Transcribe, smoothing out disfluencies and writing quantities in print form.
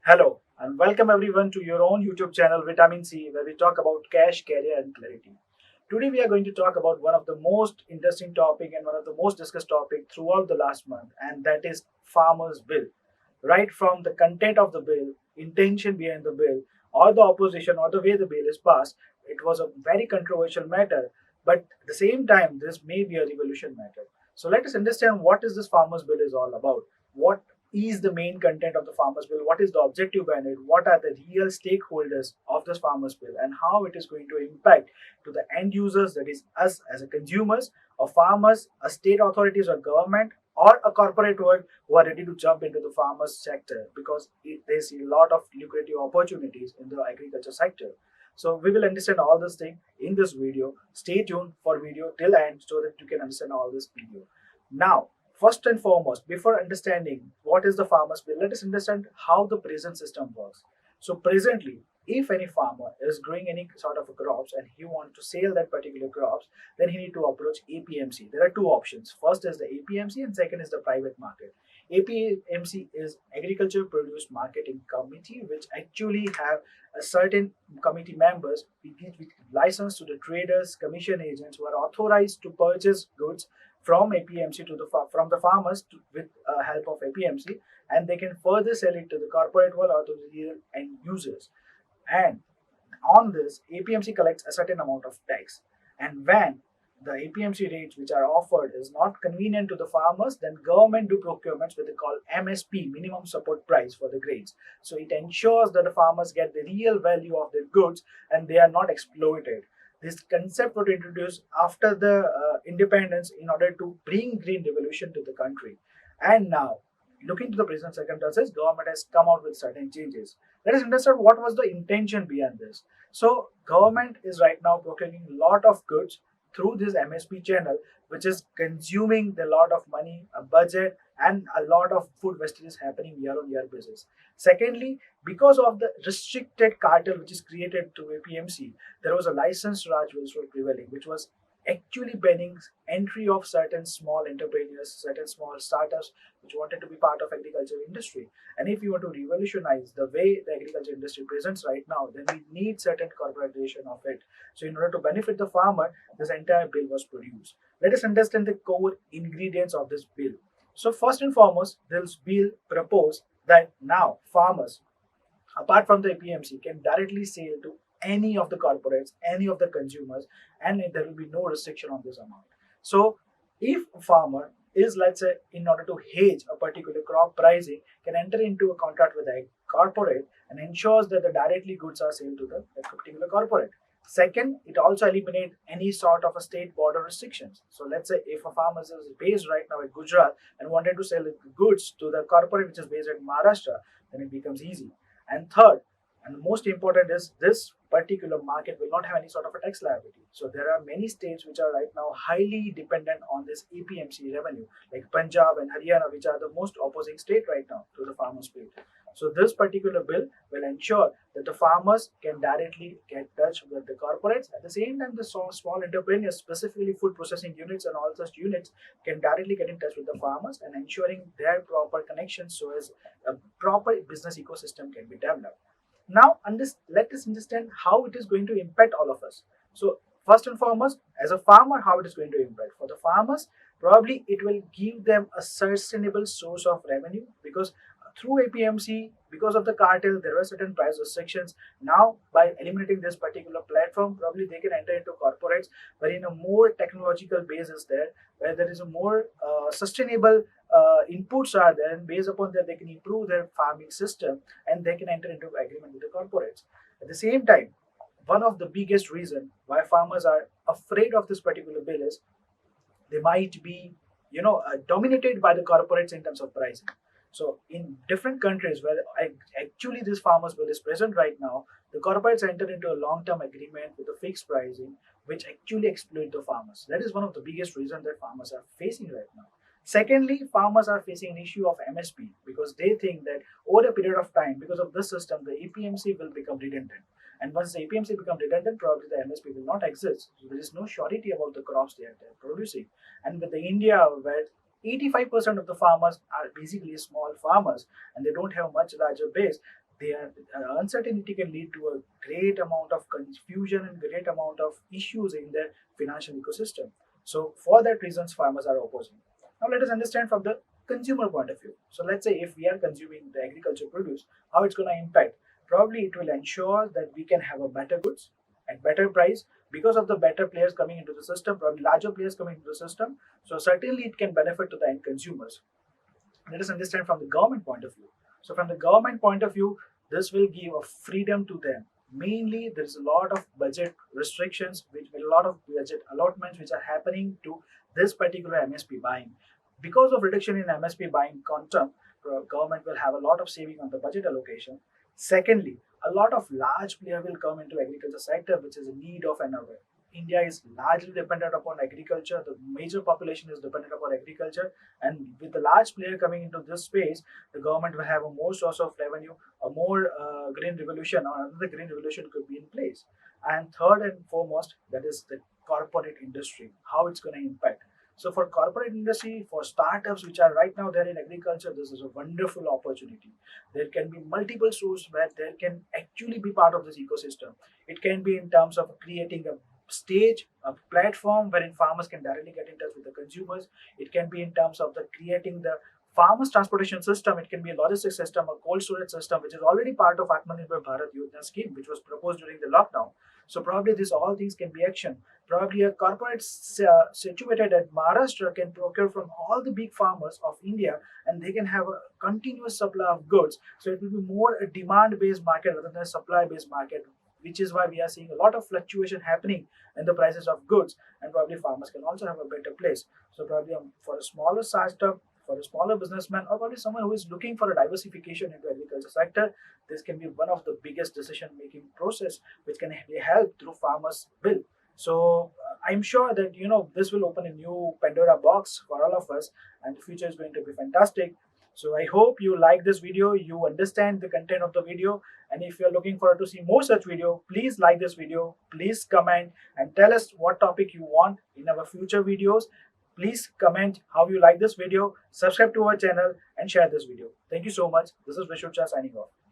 Hello, and welcome everyone to your own YouTube channel Vitamin C, where we talk about cash, career, and clarity. Today, we are going to talk about one of the most interesting topic and one of the most discussed topic throughout the last month, and that is Farmers' Bill. Right from the content of the bill, intention behind the bill, or the opposition, or the way the bill is passed, it was a very controversial matter. But at the same time, this may be a revolution matter. So let us understand what is this Farmers' Bill is all about. What is the main content of the farmers bill, what is the objective behind it, what are the real stakeholders of this farmers bill, and how it is going to impact to the end users, that is us as a consumers or farmers, a state authorities or government, or a corporate world who are ready to jump into the farmers sector because they see a lot of lucrative opportunities in the agriculture sector. So we will understand all this thing in this video. Stay tuned for video till end so that you can understand all this video. Now, first and foremost, before understanding what is the farmer's bill, let us understand how the present system works. So presently, if any farmer is growing any sort of crops and he wants to sell that particular crops, then he need to approach APMC. There are two options. First is the APMC and second is the private market. APMC is Agriculture Produce Marketing Committee, which actually have a certain committee members with license to the traders, commission agents who are authorized to purchase goods from APMC to from the farmers with help of APMC, and they can further sell it to the corporate world or to the real end users. And on this, APMC collects a certain amount of tax. And when the APMC rates which are offered is not convenient to the farmers, then government do procurements what they call MSP, minimum support price for the grains. So it ensures that the farmers get the real value of their goods and they are not exploited. This concept was introduced after the independence in order to bring green revolution to the country. And now, looking to the present circumstances, government has come out with certain changes. Let us understand what was the intention behind this. So, government is right now procuring a lot of goods through this MSP channel, which is consuming a lot of money, a budget, and a lot of food wastage is happening year on year basis. Secondly, because of the restricted cartel which is created through APMC, there was a license raj which was prevailing, which was actually banning entry of certain small entrepreneurs, certain small startups which wanted to be part of agriculture industry. And if you want to revolutionize the way the agriculture industry presents right now, then we need certain corporatization of it. So in order to benefit the farmer, this entire bill was produced. Let us understand the core ingredients of this bill. So first and foremost, this bill proposed that now farmers, apart from the APMC, can directly sell to any of the corporates, any of the consumers, and there will be no restriction on this amount. So, if a farmer is, let's say, in order to hedge a particular crop pricing, can enter into a contract with a corporate and ensures that the directly goods are sold to the particular corporate. Second, it also eliminates any sort of a state border restrictions. So let's say if a farmer is based right now at Gujarat and wanted to sell goods to the corporate which is based at Maharashtra, then it becomes easy. And third, and most important is this particular market will not have any sort of a tax liability. So there are many states which are right now highly dependent on this APMC revenue, like Punjab and Haryana, which are the most opposing state right now to the farmers' bill. So this particular bill will ensure that the farmers can directly get touch with the corporates. At the same time, the small entrepreneurs, specifically food processing units and all such units, can directly get in touch with the farmers and ensuring their proper connection so as a proper business ecosystem can be developed. Now, let us understand how it is going to impact all of us. So, first and foremost, as a farmer, how it is going to impact. For the farmers, probably it will give them a sustainable source of revenue because through APMC, because of the cartel, there were certain price restrictions. Now, by eliminating this particular platform, probably they can enter into corporates, but in a more technological basis there, where there is a more sustainable inputs are there, and based upon that, they can improve their farming system and they can enter into agreement with the corporates. At the same time, one of the biggest reason why farmers are afraid of this particular bill is they might be dominated by the corporates in terms of pricing. So in different countries where actually this farmers bill is present right now, the corporates enter into a long-term agreement with a fixed pricing which actually exploit the farmers. That is one of the biggest reasons that farmers are facing right now. Secondly, farmers are facing an issue of MSP because they think that over a period of time, because of this system, the APMC will become redundant. And once the APMC becomes redundant, probably the MSP will not exist. So there is no surety about the crops they're producing. And with the India, where 85% of the farmers are basically small farmers and they don't have much larger base, Uncertainty can lead to a great amount of confusion and great amount of issues in their financial ecosystem. So for that reasons, farmers are opposing. Now let us understand from the consumer point of view. So let's say if we are consuming the agriculture produce, how it's going to impact. Probably it will ensure that we can have a better goods at better price because of the better players coming into the system, probably larger players coming into the system. So certainly it can benefit to the end consumers. Let us understand from the government point of view. So from the government point of view, this will give a freedom to them. Mainly, there is a lot of budget restrictions, which a lot of budget allotments which are happening to this particular MSP buying. Because of reduction in MSP buying quantum, government will have a lot of saving on the budget allocation. Secondly, a lot of large player will come into agriculture sector, which is in need of an aware. India is largely dependent upon agriculture. The major population is dependent upon agriculture, and with the large player coming into this space, the government will have a more source of revenue, a more green revolution, or another green revolution could be in place. And third and foremost, that is the corporate industry, how it's going to impact. So for corporate industry, for startups which are right now there in agriculture, this is a wonderful opportunity. There can be multiple sources where they can actually be part of this ecosystem. It can be in terms of creating a stage, a platform wherein farmers can directly get in touch with the consumers. It can be in terms of the creating the farmers transportation system. It can be a logistics system, a cold storage system, which is already part of Atmanirbhar Bharat Yojana scheme, which was proposed during the lockdown. So probably these all things can be action. Probably a corporate situated at Maharashtra can procure from all the big farmers of India, and they can have a continuous supply of goods. So it will be more a demand-based market rather than a supply-based market, which is why we are seeing a lot of fluctuation happening in the prices of goods, and probably farmers can also have a better place. So probably for a smaller startup, for a smaller businessman, or probably someone who is looking for a diversification into agriculture sector, this can be one of the biggest decision making process which can be helped through farmers bill. So I'm sure that this will open a new Pandora box for all of us, and the future is going to be fantastic. So I hope you like this video, you understand the content of the video, and if you're looking forward to see more such video, please like this video, please comment and tell us what topic you want in our future videos. Please comment how you like this video, subscribe to our channel and share this video. Thank you so much. This is Vishnu Cha signing off.